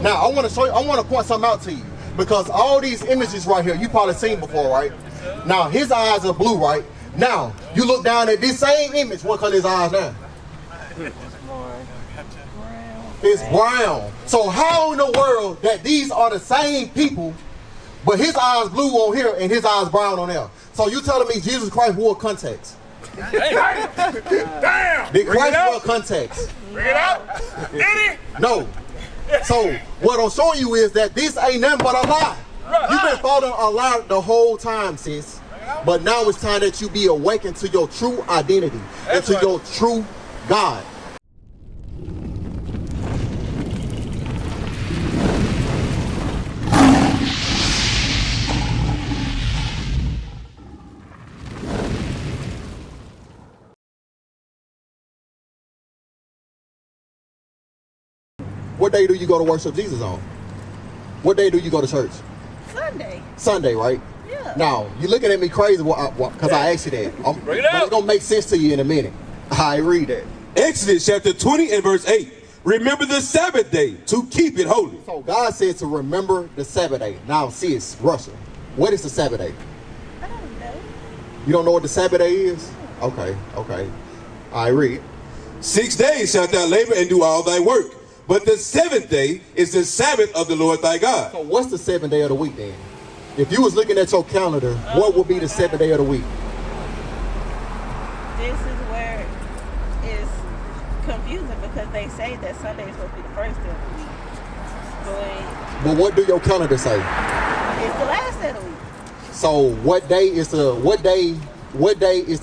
Now, I want to show you, I want to point something out to you, because all these images right here, you probably seen before, right? Now, his eyes are blue, right? Now, you look down at this same image, what color his eyes now? It's brown. So how in the world that these are the same people, but his eyes blue on here and his eyes brown on there? So you telling me Jesus Christ wore contacts? Damn! Did Christ wear contacts? Bring it out! Did he? No. So what I'm showing you is that this ain't nothing but a lie. You've been following a lie the whole time, sis. But now it's time that you be awakened to your true identity and to your true God. What day do you go to worship Jesus on? What day do you go to church? Sunday. Sunday, right? Yeah. Now, you're looking at me crazy because I asked you that. But it's going to make sense to you in a minute. I read that. Exodus chapter 20 and verse 8. Remember the Sabbath day to keep it holy. So God said to remember the Sabbath day. Now, sis, Russia, what is the Sabbath day? I don't know. You don't know what the Sabbath day is? Okay. I read. 6 days shalt thou labor and do all thy work. But the seventh day is the Sabbath of the Lord thy God. So what's the 7th day of the week then? If you was looking at your calendar, what would be the 7th day of the week? This is where it's confusing because they say that Sunday is supposed to be the first day of the week. But what do your calendar say? It's the last day of the week. So what day is the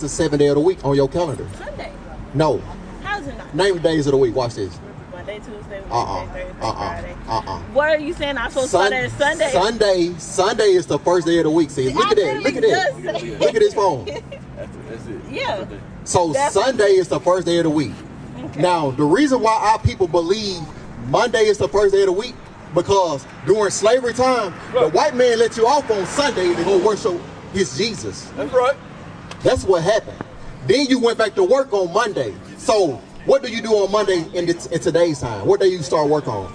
7th day of the week on your calendar? Sunday. No. How's it not? Name the days of the week. Watch this. Monday, Tuesday, Wednesday, Thursday, Friday. What are you saying? I'm supposed to start at Sunday? Sunday is the first day of the week. See, look at that. Look at that. Look at his phone. That's it. Yeah. So Sunday is the first day of the week. Okay. Now, the reason why our people believe Monday is the first day of the week, because during slavery time, the white man let you off on Sunday to go worship his Jesus. That's right. That's what happened. Then you went back to work on Monday. So what do you do on Monday in today's time? What day you start work on?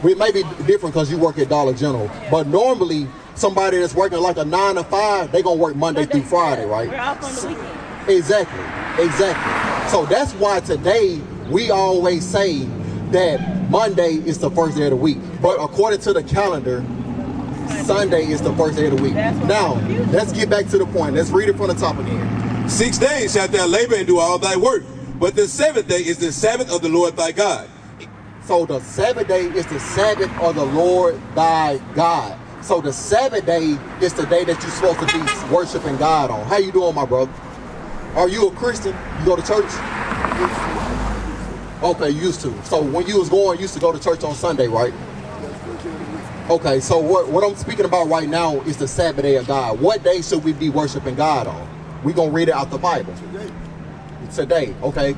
It may be different because you work at Dollar General, but normally somebody that's working like a 9 to 5, they gonna work Monday through Friday, right? We're off on the weekend. Exactly. So that's why today we always say that Monday is the first day of the week, but according to the calendar, Sunday is the first day of the week. Now, let's get back to the point. Let's read it from the top again. 6 days shalt thou labor and do all thy work. But the seventh day is the Sabbath of the Lord thy God. So the Sabbath day is the Sabbath of the Lord thy God. So the Sabbath day is the day that you're supposed to be worshiping God on. How you doing, my brother? Are you a Christian? You go to church? Okay, used to. So when you used to go to church on Sunday, right? Okay, so what I'm speaking about right now is the Sabbath day of God. What day should we be worshiping God on? We're going to read it out the Bible. Today, okay,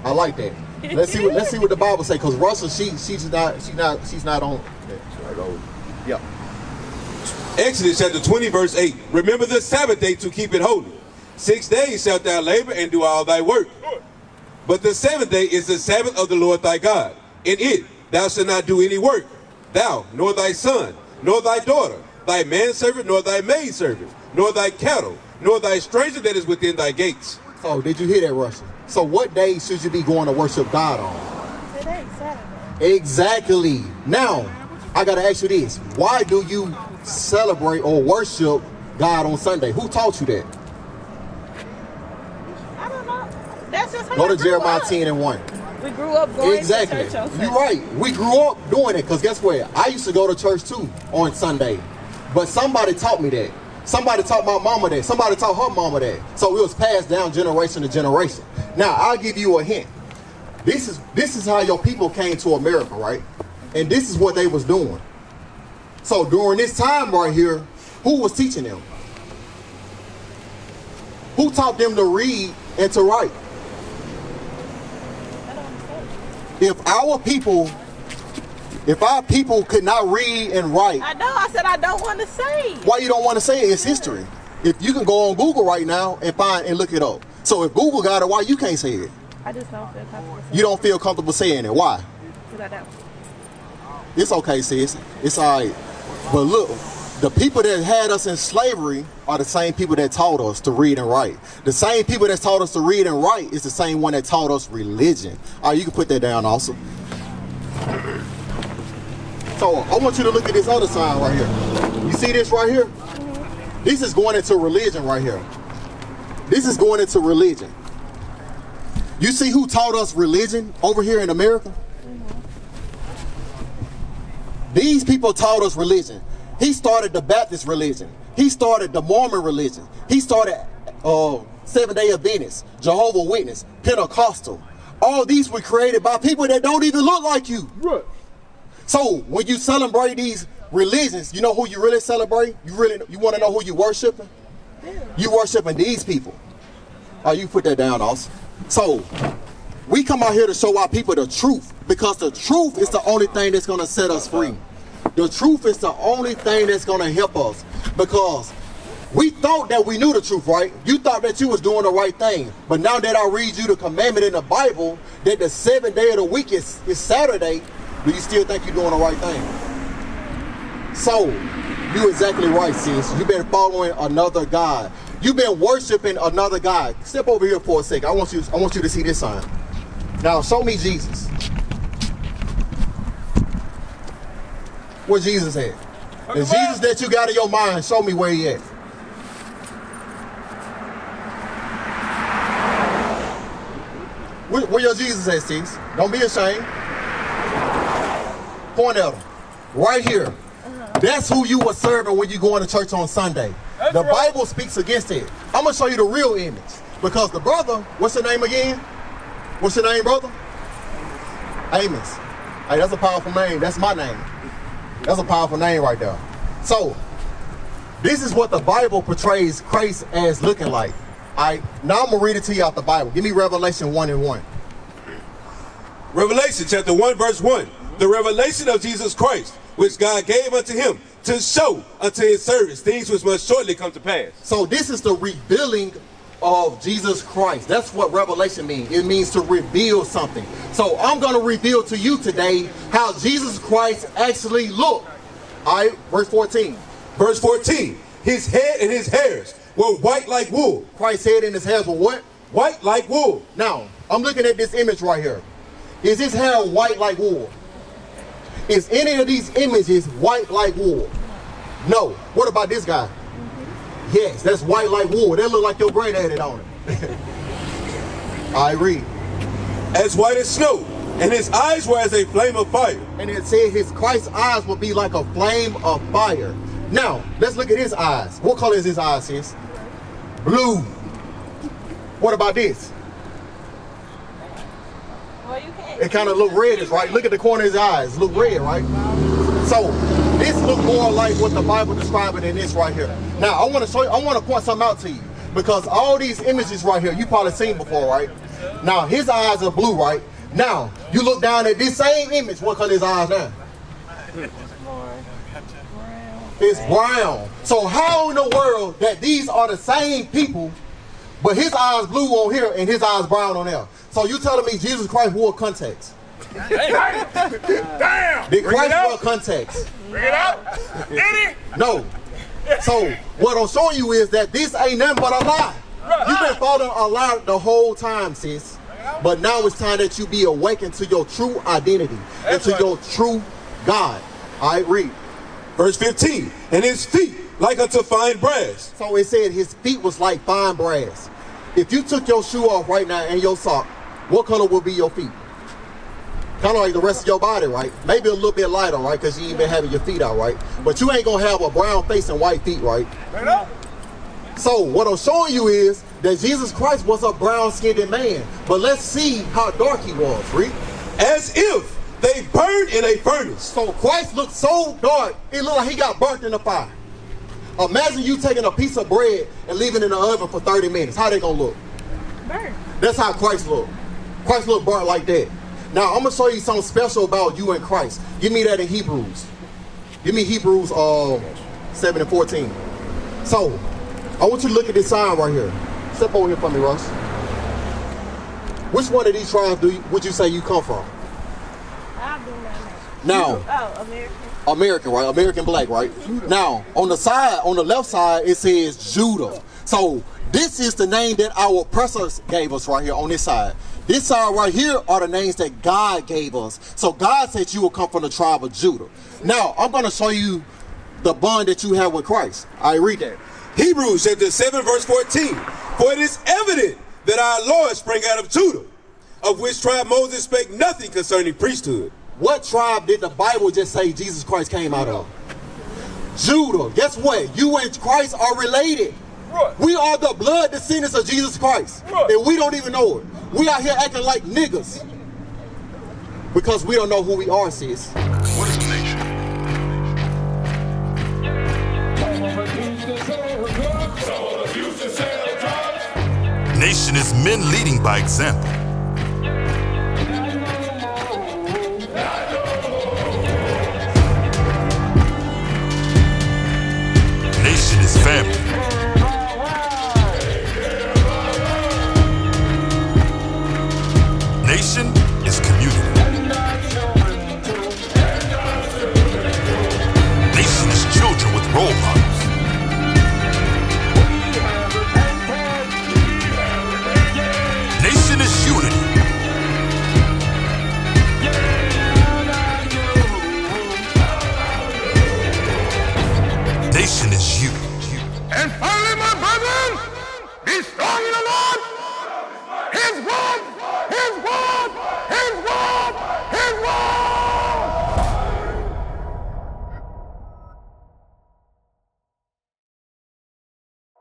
I like that. Let's see what the Bible say, because Russell, she's not on. Yeah. Exodus chapter 20 verse 8. Remember the Sabbath day to keep it holy. 6 days shalt thou labor and do all thy work. But the seventh day is the Sabbath of the Lord thy God. In it thou shalt not do any work, thou, nor thy son, nor thy daughter, thy manservant, nor thy maidservant, nor thy cattle, nor thy stranger that is within thy gates. So did you hear that, Russell? So what day should you be going to worship God on? Today, Saturday. Exactly. Now, I got to ask you this. Why do you celebrate or worship God on Sunday? Who taught you that? I don't know. That's just how Go I to grew Jeremiah up. 10 and 1. We grew up going Exactly. to church on Sunday. You're right. We grew up doing it, because guess what? I used to go to church too on Sunday. But somebody taught me that. Somebody taught my mama that. Somebody taught her mama that. So it was passed down generation to generation. Now, I'll give you a hint. This is how your people came to America, right? And this is what they was doing. So during this time right here, who was teaching them? Who taught them to read and to write? If our people could not read and write. I know. I said I don't want to say. Why you don't want to say it? It's history. If you can go on Google right now and find and look it up. So if Google got it, why you can't say it? I just don't feel comfortable saying You don't feel comfortable saying it. Why? Because I don't. It's okay, sis. It's all right. But look, the people that had us in slavery are the same people that taught us to read and write. The same people that taught us to read and write is the same one that taught us religion. All right, you can put that down also. So I want you to look at this other sign right here. You see this right here? This is going into religion right here. This is going into religion. You see who taught us religion over here in America? These people taught us religion. He started the Baptist religion. He started the Mormon religion. He started Seventh-day Adventist, Jehovah's Witness, Pentecostal. All these were created by people that don't even look like you. Right. So when you celebrate these religions, you know who you really celebrate? You want to know who you worshiping? You worshiping these people. Oh, you put that down also. So we come out here to show our people the truth, because the truth is the only thing that's going to set us free. The truth is the only thing that's going to help us, because we thought that we knew the truth, right? You thought that you was doing the right thing. But now that I read you the commandment in the Bible that the 7th day of the week is Saturday, do you still think you're doing the right thing? So, you're exactly right, sis. You've been following another God. You've been worshiping another God. Step over here for a second. I want you to see this sign. Now, show me Jesus. Where Jesus at? The Jesus that you got in your mind, show me where he at. Where your Jesus at, sis? Don't be ashamed. Point at him. Right here. That's who you were serving when you going to church on Sunday. The Bible speaks against it. I'm going to show you the real image. Because the brother, what's your name again? What's your name, brother? Amos. Hey, that's a powerful name. That's my name. That's a powerful name right there. So, this is what the Bible portrays Christ as looking like. All right, now I'm going to read it to you out the Bible. Give me Revelation 1:1. Revelation chapter 1 verse 1. The revelation of Jesus Christ, which God gave unto him to show unto his servants things which must shortly come to pass. So this is the revealing of Jesus Christ. That's what revelation means. It means to reveal something. So I'm going to reveal to you today how Jesus Christ actually looked. All right, verse 14. Verse 14. His head and his hairs were white like wool. Christ's head and his hairs were what? White like wool. Now, I'm looking at this image right here. Is his hair white like wool? Is any of these images white like wool? No. What about this guy? Yes, that's white like wool. That look like your granddaddy on it. I read. As white as snow, and his eyes were as a flame of fire. And it said his Christ's eyes will be like a flame of fire. Now, let's look at his eyes. What color is his eyes, sis? Blue. What about this? Well, you can't. It kind of look reddish, right? Look at the corner of his eyes. Look red, right? So this look more like what the Bible describes in this right here. Now I want to show you. I want to point something out to you, because all these images right here you probably seen before, right? Now his eyes are blue, right? Now you look down at this same image. What color his eyes now? It's brown. So how in the world that these are the same people, but his eyes blue on here and his eyes brown on there? So you telling me Jesus Christ wore contacts? Damn! Did Christ wear contacts? Bring it out! Eddie! No. So what I'm showing you is that this ain't nothing but a lie. You've been following a lie the whole time, sis. But now it's time that you be awakened to your true identity and to your true God. All right, read. Verse 15. And his feet like unto fine brass. So it said his feet was like fine brass. If you took your shoe off right now and your sock, what color would be your feet? Kind of like the rest of your body, right? Maybe a little bit lighter, right? Because you ain't been having your feet out, right? But you ain't going to have a brown face and white feet, right? So what I'm showing you is that Jesus Christ was a brown-skinned man. But let's see how dark he was, read. As if they burned in a furnace. So Christ looked so dark, it looked like he got burnt in the fire. Imagine you taking a piece of bread and leaving it in the oven for 30 minutes. How they going to look? Burnt. That's how Christ looked. Christ looked burnt like that. Now, I'm going to show you something special about you and Christ. Give me that in Hebrews. Give me Hebrews 7 and 14. So, I want you to look at this sign right here. Step over here for me, Russ. Which one of these tribes would you say you come from? I'll do that Now, Oh, American. American, right? American black, right? Now, on the side, on the left side, it says Judah. So this is the name that our oppressors gave us right here on this side. This side right here are the names that God gave us. So God said you will come from the tribe of Judah. Now, I'm going to show you the bond that you have with Christ. I read that. Hebrews chapter 7 verse 14. For it is evident that our Lord sprang out of Judah, of which tribe Moses spake nothing concerning priesthood. What tribe did the Bible just say Jesus Christ came out of? Judah. Guess what? You and Christ are related. Right. We are the blood descendants of Jesus Christ. Right. And we don't even know it. We out here acting like niggas. Because we don't know who we are, sis. What is a nation? Nation is men leading by example.